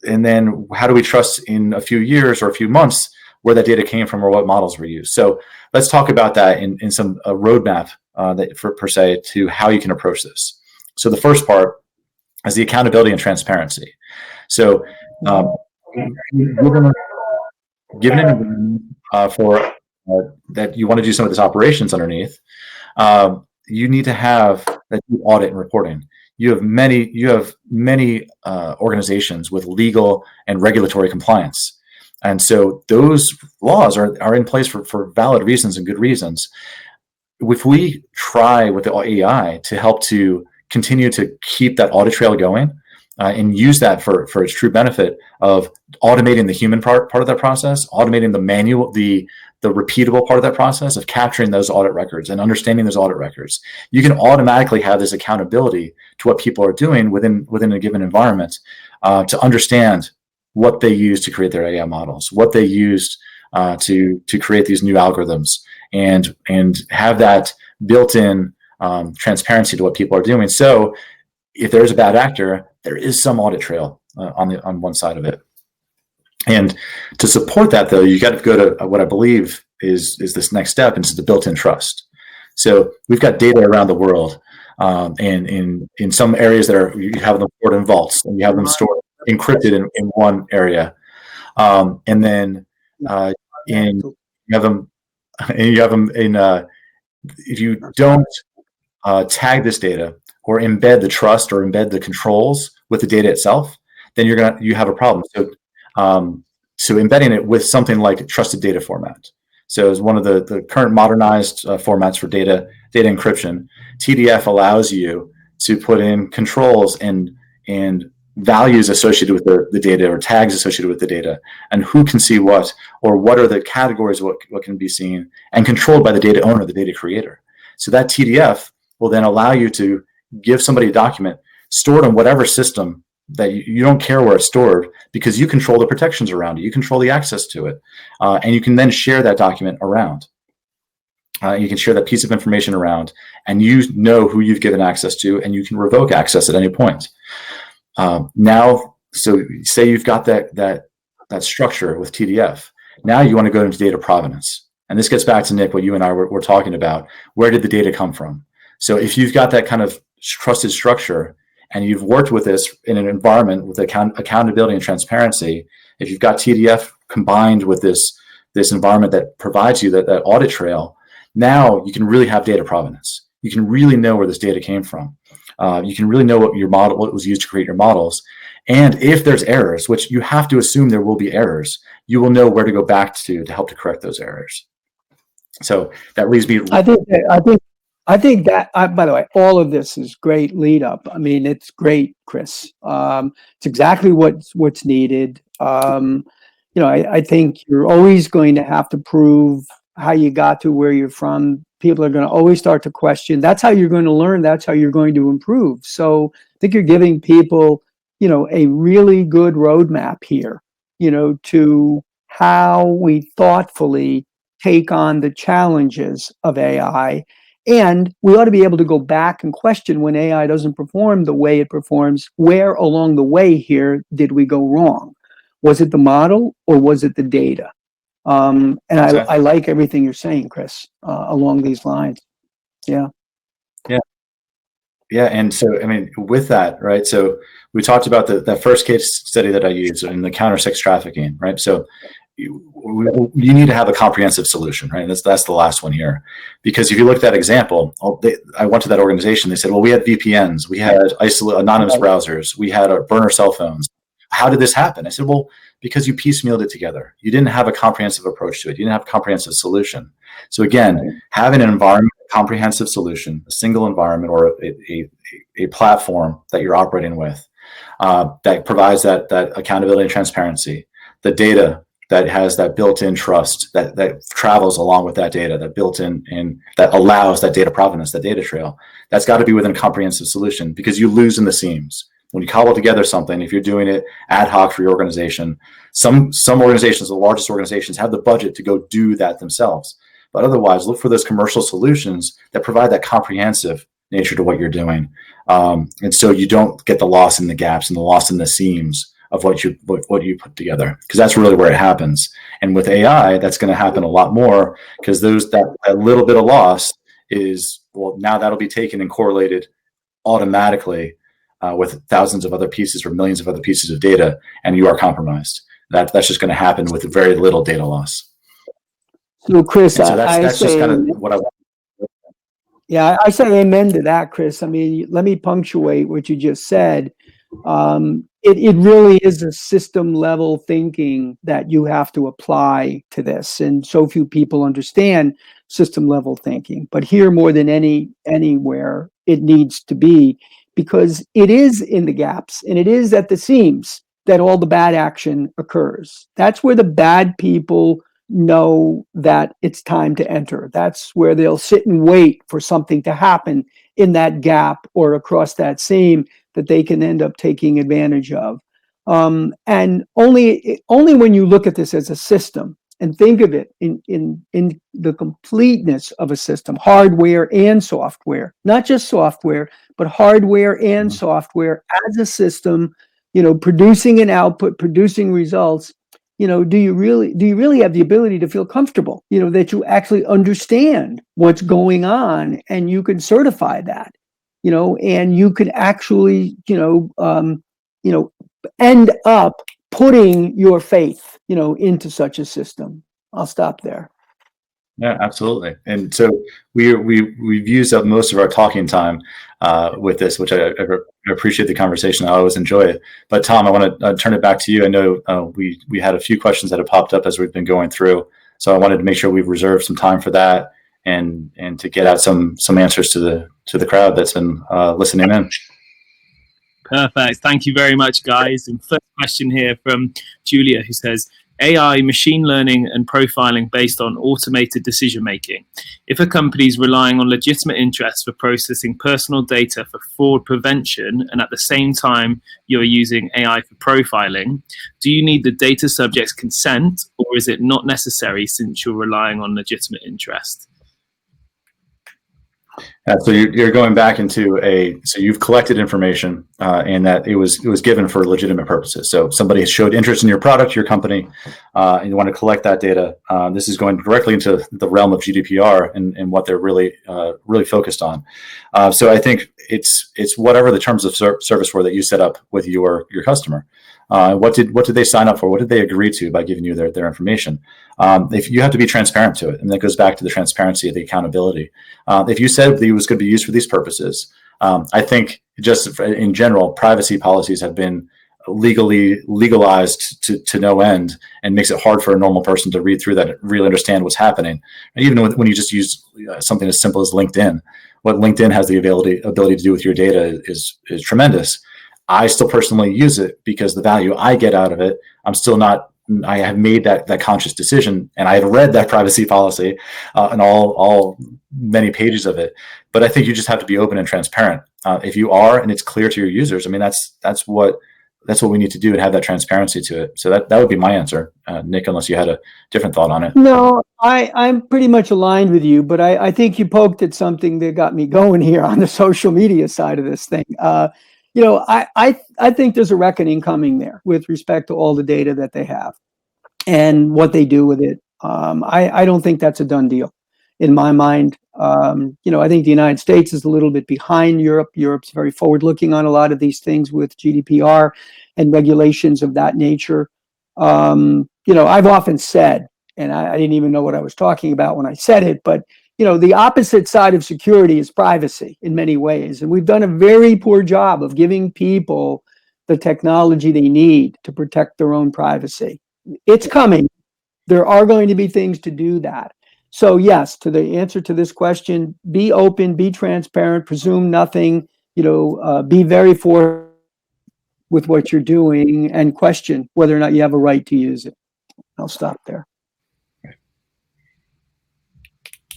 then how do we trust in a few years or a few months where that data came from or what models were used? So let's talk about that in some roadmap per se to how you can approach this. So the first part is the accountability and transparency. So given an environment for that you want to do some of these operations underneath, you need to have that audit and reporting. You have many organizations with legal and regulatory compliance, and so those laws are in place for valid reasons and good reasons. If we try with the AI to help to continue to keep that audit trail going and use that for its true benefit of automating the human part of that process, automating the manual, the repeatable part of that process of capturing those audit records and understanding those audit records, you can automatically have this accountability to what people are doing within a given environment, to understand what they use to create their AI models, what they used to create these new algorithms, and have that built-in transparency to what people are doing. So if there's a bad actor, there is some audit trail on one side of it. And to support that, though, you got to go to what I believe is this next step, and it's the built-in trust. So we've got data around the world, and in some areas you have them stored in vaults, and you have them stored encrypted in one area, and then you have them in. If you don't tag this data or embed the trust or embed the controls with the data itself, then you have a problem. So embedding it with something like trusted data format. So as one of the current modernized formats for data encryption, TDF allows you to put in controls and values associated with the data, or tags associated with the data, and who can see what, or what are the categories of what can be seen, and controlled by the data owner, the data creator. So that TDF will then allow you to give somebody a document stored on whatever system that you don't care where it's stored, because you control the protections around it, you control the access to it, and you can then share that document around. You can share that piece of information around, and you know who you've given access to, and you can revoke access at any point. Now, so say you've got that structure with TDF. Now you want to go into data provenance, and this gets back to Nick, what you and I were talking about. Where did the data come from? So if you've got that kind of trusted structure, and you've worked with this in an environment with accountability and transparency, if you've got TDF combined with this environment that provides you that audit trail, now you can really have data provenance. You can really know where this data came from. You can really know what was used to create your models. And if there's errors, which you have to assume there will be errors, you will know where to go back to help to correct those errors. So that leaves me. I think that, by the way, all of this is great lead up. I mean, it's great, Chris. It's exactly what's needed. I think you're always going to have to prove how you got to where you're from. People are going to always start to question. That's how you're going to learn. That's how you're going to improve. So I think you're giving people, a really good roadmap here, to how we thoughtfully take on the challenges of AI. And we ought to be able to go back and question when AI doesn't perform the way it performs, where along the way here did we go wrong? Was it the model or was it the data? And I like everything you're saying, Chris, along these lines. Yeah. Yeah. Yeah, and so I mean, with that, right? So we talked about that first case study that I used in the counter sex trafficking, right? So you need to have a comprehensive solution, right? That's the last one here, because if you look at that example, I went to that organization. They said, well, we had VPNs, we had anonymous browsers, we had our burner cell phones. How did this happen? I said, well, because you piecemealed it together. You didn't have a comprehensive approach to it. You didn't have a comprehensive solution. So again, having an environment, a comprehensive solution, a single environment, or a platform that you're operating with that provides that accountability and transparency, the data that has that built-in trust that travels along with that data, that built-in and that allows that data provenance, that data trail, that's got to be within a comprehensive solution, because you lose in the seams. When you cobble together something, if you're doing it ad hoc for your organization, some organizations, the largest organizations, have the budget to go do that themselves. But otherwise, look for those commercial solutions that provide that comprehensive nature to what you're doing. And so you don't get the loss in the gaps and the loss in the seams of what you put together, because that's really where it happens. And with AI, that's going to happen a lot more, because that little bit of loss is, well, now that'll be taken and correlated automatically with thousands of other pieces or millions of other pieces of data, and you are compromised. That's just going to happen with very little data loss. So, Chris, so that's just kind of what I want. Yeah, I say amen to that, Chris. I mean, let me punctuate what you just said. It really is a system level thinking that you have to apply to this, and so few people understand system level thinking. But here, more than anywhere, it needs to be, because it is in the gaps and it is at the seams that all the bad action occurs. That's where the bad people know that it's time to enter. That's where they'll sit and wait for something to happen in that gap or across that seam that they can end up taking advantage of. And only when you look at this as a system and think of it in the completeness of a system, hardware and software, not just software, but hardware and software as a system, producing an output, producing results. Do you really have the ability to feel comfortable, that you actually understand what's going on and you can certify that, and you can actually, end up putting your faith, into such a system. I'll stop there. Yeah, absolutely. And so we've used up most of our talking time with this, which I appreciate the conversation. I always enjoy it. But Tom, I want to turn it back to you. I know we had a few questions that have popped up as we've been going through, so I wanted to make sure we've reserved some time for that and to get out some answers to the crowd that's been listening in. Perfect. Thank you very much, guys. And first question here from Julia, who says, AI, machine learning, and profiling based on automated decision making. If a company is relying on legitimate interests for processing personal data for fraud prevention, and at the same time you're using AI for profiling, do you need the data subject's consent, or is it not necessary since you're relying on legitimate interest? So you're going back into so you've collected information and that it was given for legitimate purposes. So somebody showed interest in your product, your company, and you want to collect that data. This is going directly into the realm of GDPR and what they're really focused on. So I think it's whatever the terms of service were that you set up with your customer. What did they sign up for? What did they agree to by giving you their information? If you have to be transparent to it, and that goes back to the transparency of the accountability. If you said that it was going to be used for these purposes, I think just in general, privacy policies have been legalized to no end, and makes it hard for a normal person to read through that and really understand what's happening. And even when you just use something as simple as LinkedIn, what LinkedIn has the ability to do with your data is tremendous. I still personally use it because the value I get out of it, I have made that conscious decision, and I have read that privacy policy and all many pages of it. But I think you just have to be open and transparent. If you are, and it's clear to your users, I mean, that's what we need to do, and have that transparency to it. So that would be my answer, Nick, unless you had a different thought on it. No, I'm pretty much aligned with you, but I think you poked at something that got me going here on the social media side of this thing. I think there's a reckoning coming there with respect to all the data that they have and what they do with it. I don't think that's a done deal. in my mind. I think the United States is a little bit behind Europe. Europe's very forward-looking on a lot of these things with GDPR and regulations of that nature. I've often said, and I didn't even know what I was talking about when I said it, but the opposite side of security is privacy in many ways. And we've done a very poor job of giving people the technology they need to protect their own privacy. It's coming. There are going to be things to do that. So yes, to the answer to this question, be open, be transparent, presume nothing, be very forthright with what you're doing and question whether or not you have a right to use it. I'll stop there.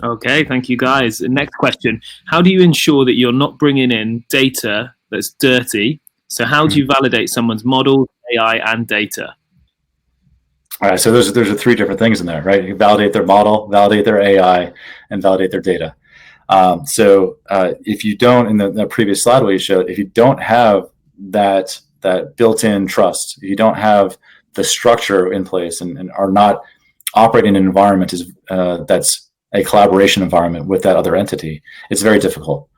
Okay, thank you guys. Next question. How do you ensure that you're not bringing in data that's dirty? So how do you validate someone's model, AI, and data? All right, so there's 3 different things in there, right? You validate their model, validate their AI, and validate their data. If you don't, in the previous slide where you showed, if you don't have that built-in trust, if you don't have the structure in place and are not operating in an environment that's a collaboration environment with that other entity, it's very difficult.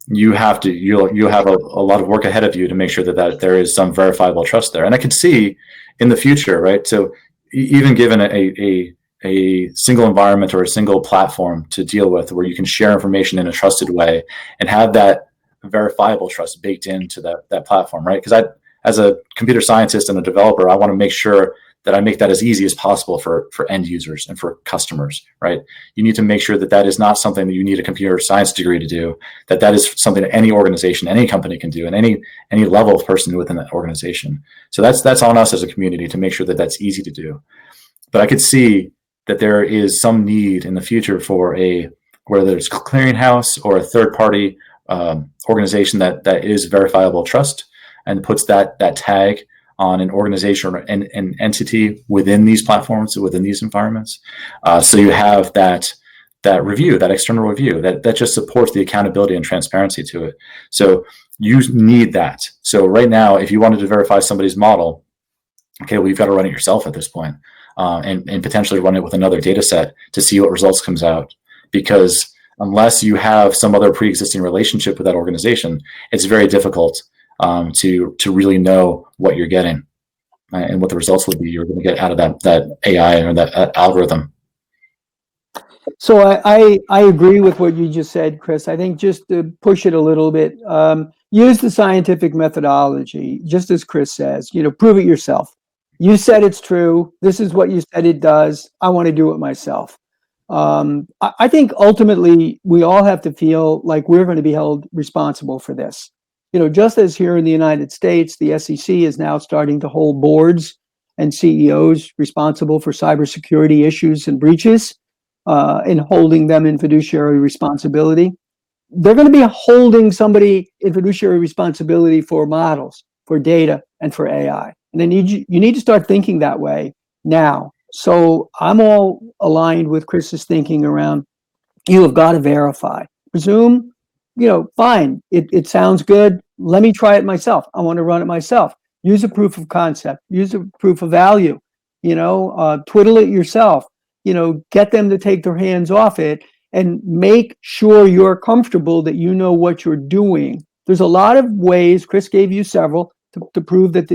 You'll have a lot of work ahead of you to make sure that there is some verifiable trust there. And I could see in the future, right? So even given a single environment or a single platform to deal with, where you can share information in a trusted way and have that verifiable trust baked into that platform, right? Because as a computer scientist and a developer, I want to make sure that I make that as easy as possible for end users and for customers, right? You need to make sure that is not something that you need a computer science degree to do, that is something that any organization, any company can do, and any level of person within that organization. So that's on us as a community to make sure that that's easy to do. But I could see that there is some need in the future for whether it's clearinghouse or a third-party organization that is verifiable trust and puts that tag on an organization or an entity within these platforms, within these environments. So you have that review, that external review that just supports the accountability and transparency to it. So you need that. So right now, if you wanted to verify somebody's model, okay, well, you've got to run it yourself at this point, and potentially run it with another data set to see what results comes out. Because unless you have some other pre-existing relationship with that organization, it's very difficult to really know what you're getting and what the results will be you're going to get out of that AI or that algorithm. So I agree with what you just said, Chris. I think just to push it a little bit, use the scientific methodology, just as Chris says, prove it yourself. You said it's true. This is what you said it does. I want to do it myself. I think ultimately we all have to feel like we're going to be held responsible for this. Just as here in the United States, the SEC is now starting to hold boards and CEOs responsible for cybersecurity issues and breaches, and holding them in fiduciary responsibility. They're going to be holding somebody in fiduciary responsibility for models, for data, and for AI. And you need to start thinking that way now. So I'm all aligned with Chris's thinking around, you have got to verify. Presume, fine, it sounds good. Let me try it myself. I want to run it myself. Use a proof of concept. Use a proof of value. Twiddle it yourself. Get them to take their hands off it and make sure you're comfortable that you know what you're doing. There's a lot of ways, Chris gave you several, to prove that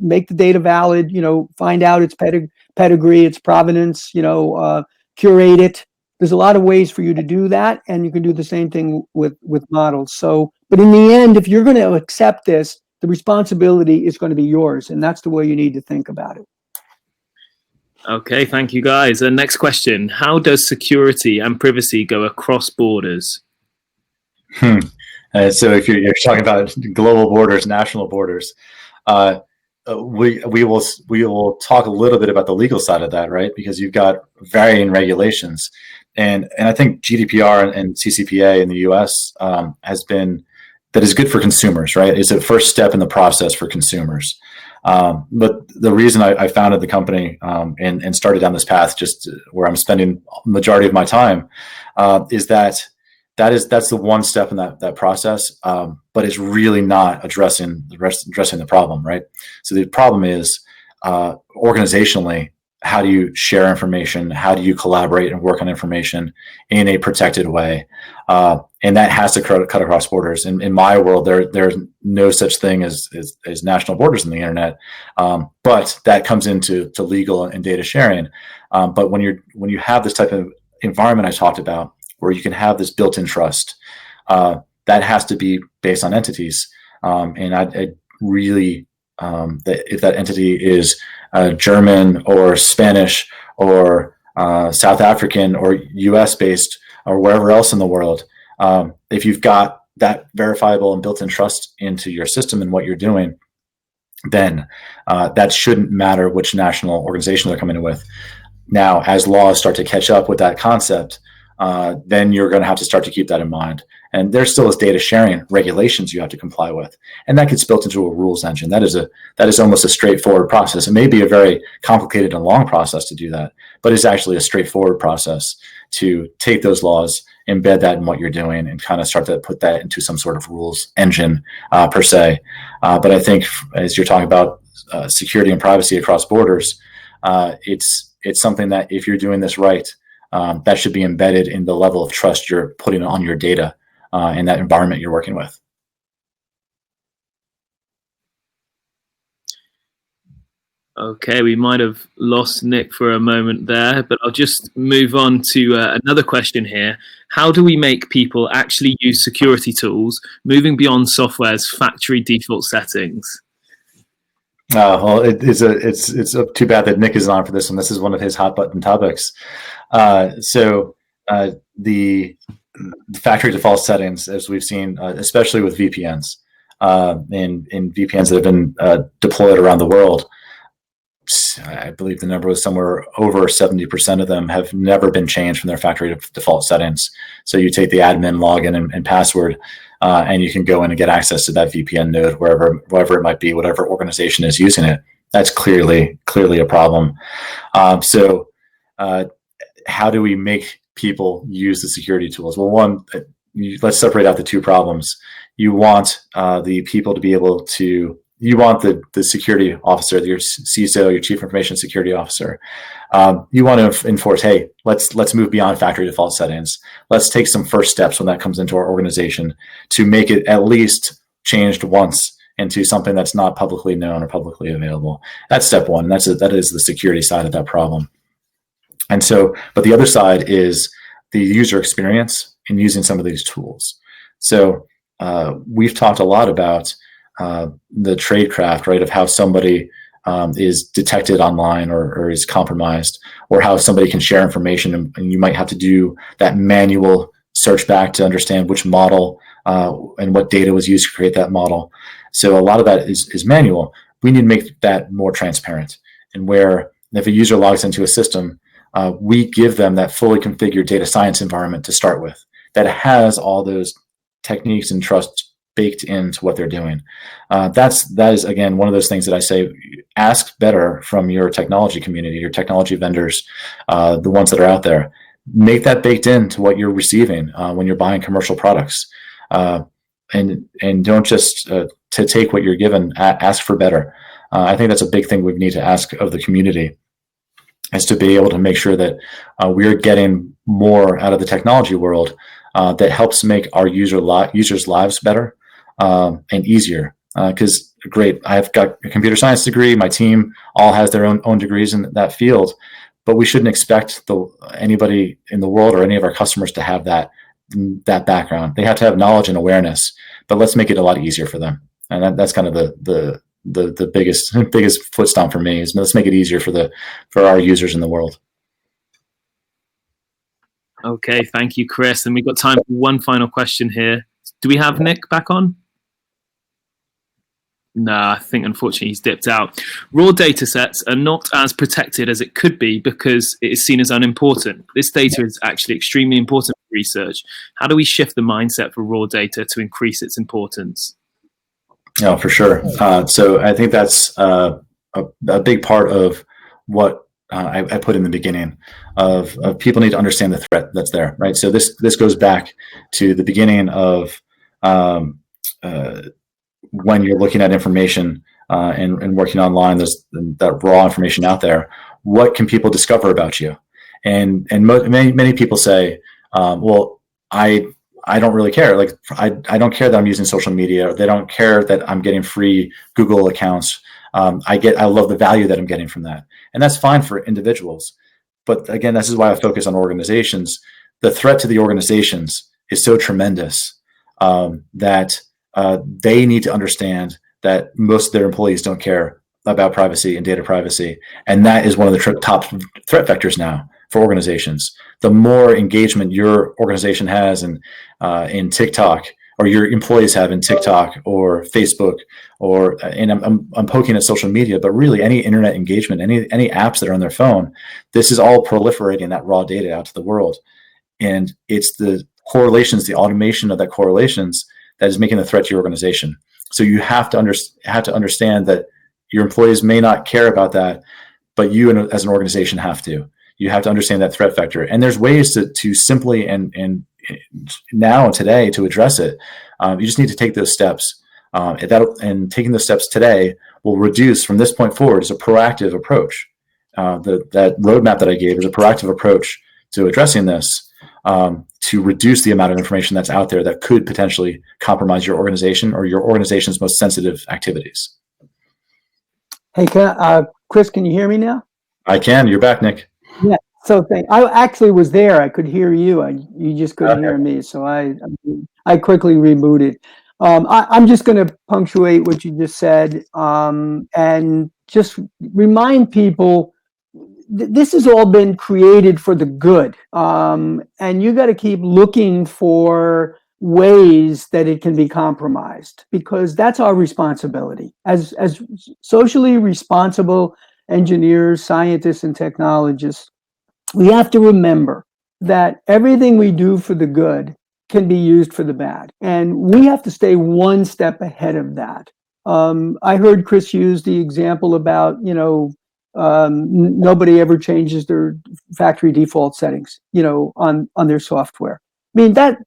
make the data valid, find out its pedigree, its provenance, curate it. There's a lot of ways for you to do that, and you can do the same thing with models. So, but in the end, if you're going to accept this, the responsibility is going to be yours, and that's the way you need to think about it. Okay, thank you guys. Next question. How does security and privacy go across borders? So if you're talking about global borders, national borders, we will talk a little bit about the legal side of that, right? Because you've got varying regulations, and I think GDPR and CCPA in the U.S. that is good for consumers, right? It's a first step in the process for consumers. But the reason I founded the company and started down this path, just where I'm spending the majority of my time, is that's the one step in that process, but it's really not addressing the problem, right? So the problem is organizationally, how do you share information? How do you collaborate and work on information in a protected way? And that has to cut across borders. In my world, there's no such thing as national borders in the internet, but that comes into legal and data sharing. But when you have this type of environment I talked about, where you can have this built-in trust, that has to be based on entities. And I really, that if that entity is German or Spanish or South African or US based or wherever else in the world, if you've got that verifiable and built-in trust into your system and what you're doing, then that shouldn't matter which national organization they're coming in with. Now, as laws start to catch up with that concept, then you're going to have to start to keep that in mind. And there still is data sharing regulations you have to comply with, and that gets built into a rules engine. That is almost a straightforward process. It may be a very complicated and long process to do that, but it's actually a straightforward process to take those laws, embed that in what you're doing, and kind of start to put that into some sort of rules engine per se. But I think as you're talking about security and privacy across borders, it's something that if you're doing this right, that should be embedded in the level of trust you're putting on your data in that environment you're working with. Okay, we might have lost Nick for a moment there, but I'll just move on to another question here. How do we make people actually use security tools, moving beyond software's factory default settings? Well, it's too bad that Nick is on for this one. This is one of his hot button topics. The factory default settings, as we've seen, especially with VPNs, in VPNs that have been deployed around the world, I believe the number was somewhere over 70% of them have never been changed from their factory default settings. So you take the admin login and password, and you can go in and get access to that VPN node wherever it might be, whatever organization is using it. That's clearly a problem. So how do we make people use the security tools? Well, one, let's separate out the two problems. You want the people to be able to, you want the security officer, your CISO, your chief information security officer. You want to enforce, hey, let's move beyond factory default settings. Let's take some first steps when that comes into our organization to make it at least changed once into something that's not publicly known or publicly available. That's step one. That is the security side of that problem. And so, but the other side is the user experience in using some of these tools. So we've talked a lot about the tradecraft, right, of how somebody is detected online or is compromised, or how somebody can share information, and you might have to do that manual search back to understand which model and what data was used to create that model. So a lot of that is manual. We need to make that more transparent, and where if a user logs into a system, we give them that fully configured data science environment to start with that has all those techniques and trust baked into what they're doing. That is, again, one of those things that I say, ask better from your technology community, your technology vendors, the ones that are out there. Make that baked into what you're receiving when you're buying commercial products. And don't just to take what you're given, ask for better. I think that's a big thing we need to ask of the community, is to be able to make sure that we're getting more out of the technology world that helps make our users' lives better and easier. Because great, I've got a computer science degree. My team all has their own degrees in that field, but we shouldn't expect anybody in the world or any of our customers to have that background. They have to have knowledge and awareness, but let's make it a lot easier for them. And that's kind of the biggest foot stomp for me, is let's make it easier for our users in the world. Okay, thank you, Chris. And we've got time for one final question here. Do we have Nick back on? No, I think unfortunately he's dipped out. Raw data sets are not as protected as it could be because it is seen as unimportant. This data is actually extremely important for research. How do we shift the mindset for raw data to increase its importance? Oh, for sure. So I think that's a big part of what I put in the beginning of people need to understand the threat that's there, right? So this goes back to the beginning of when you're looking at information and working online, there's that raw information out there. what can people discover about you? And many people say, well, I don't really care. Like, I don't care that I'm using social media, or they don't care that I'm getting free Google accounts. I love the value that I'm getting from that. And that's fine for individuals. But again, this is why I focus on organizations. The threat to the organizations is so tremendous that they need to understand that most of their employees don't care about privacy and data privacy. And that is one of the top threat vectors now for organizations. The more engagement your organization has in TikTok, or your employees have in TikTok or Facebook, and I'm poking at social media, but really any internet engagement, any apps that are on their phone, this is all proliferating that raw data out to the world. And it's the correlations, the automation of that correlations, that is making the threat to your organization. So you have to understand that your employees may not care about that, but you as an organization have to. You have to understand that threat vector. And there's ways to simply and now today to address it. You just need to take those steps. And taking those steps today will reduce, from this point forward, is a proactive approach. That roadmap that I gave is a proactive approach to addressing this, to reduce the amount of information that's out there that could potentially compromise your organization or your organization's most sensitive activities. Hey, Chris, can you hear me now? I can. You're back, Nick. Yeah. So I actually was there. I could hear you. You just couldn't hear me. So I quickly rebooted. I'm just going to punctuate what you just said, and just remind people this has all been created for the good, and you got to keep looking for ways that it can be compromised, because that's our responsibility as socially responsible engineers, scientists, and technologists. We have to remember that everything we do for the good can be used for the bad, and we have to stay one step ahead of that. I heard Chris use the example about, nobody ever changes their factory default settings, on their software. I mean, that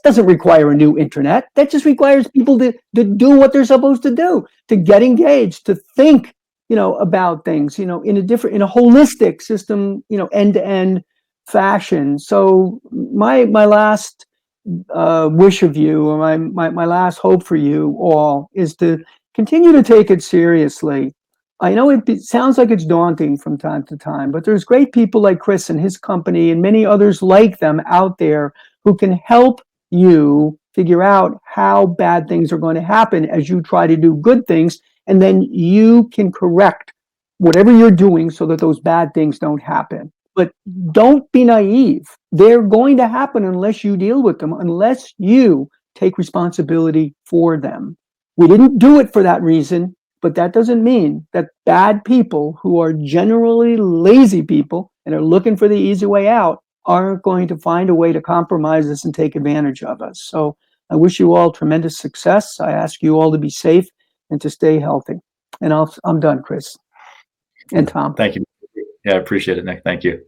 doesn't require a new internet. That just requires people to do what they're supposed to do, to get engaged, to think, about things, in a holistic system, end-to-end fashion. So my last wish of you, or my last hope for you all, is to continue to take it seriously. I know it sounds like it's daunting from time to time, but there's great people like Chris and his company and many others like them out there who can help you figure out how bad things are going to happen as you try to do good things, and then you can correct whatever you're doing so that those bad things don't happen. But don't be naive. They're going to happen unless you deal with them, unless you take responsibility for them. We didn't do it for that reason, but that doesn't mean that bad people who are generally lazy people and are looking for the easy way out aren't going to find a way to compromise us and take advantage of us. So I wish you all tremendous success. I ask you all to be safe and to stay healthy. And I'm done, Chris and Tom. Thank you. Yeah, I appreciate it, Nick. Thank you.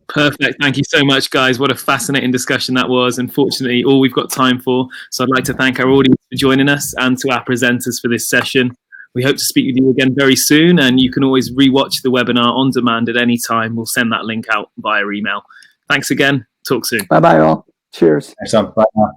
Perfect. Thank you so much, guys. What a fascinating discussion that was. Unfortunately, all we've got time for. So I'd like to thank our audience for joining us and to our presenters for this session. We hope to speak with you again very soon, and you can always rewatch the webinar on demand at any time. We'll send that link out via email. Thanks again. Talk soon. Bye-bye, all. Cheers. Thanks, Bye now.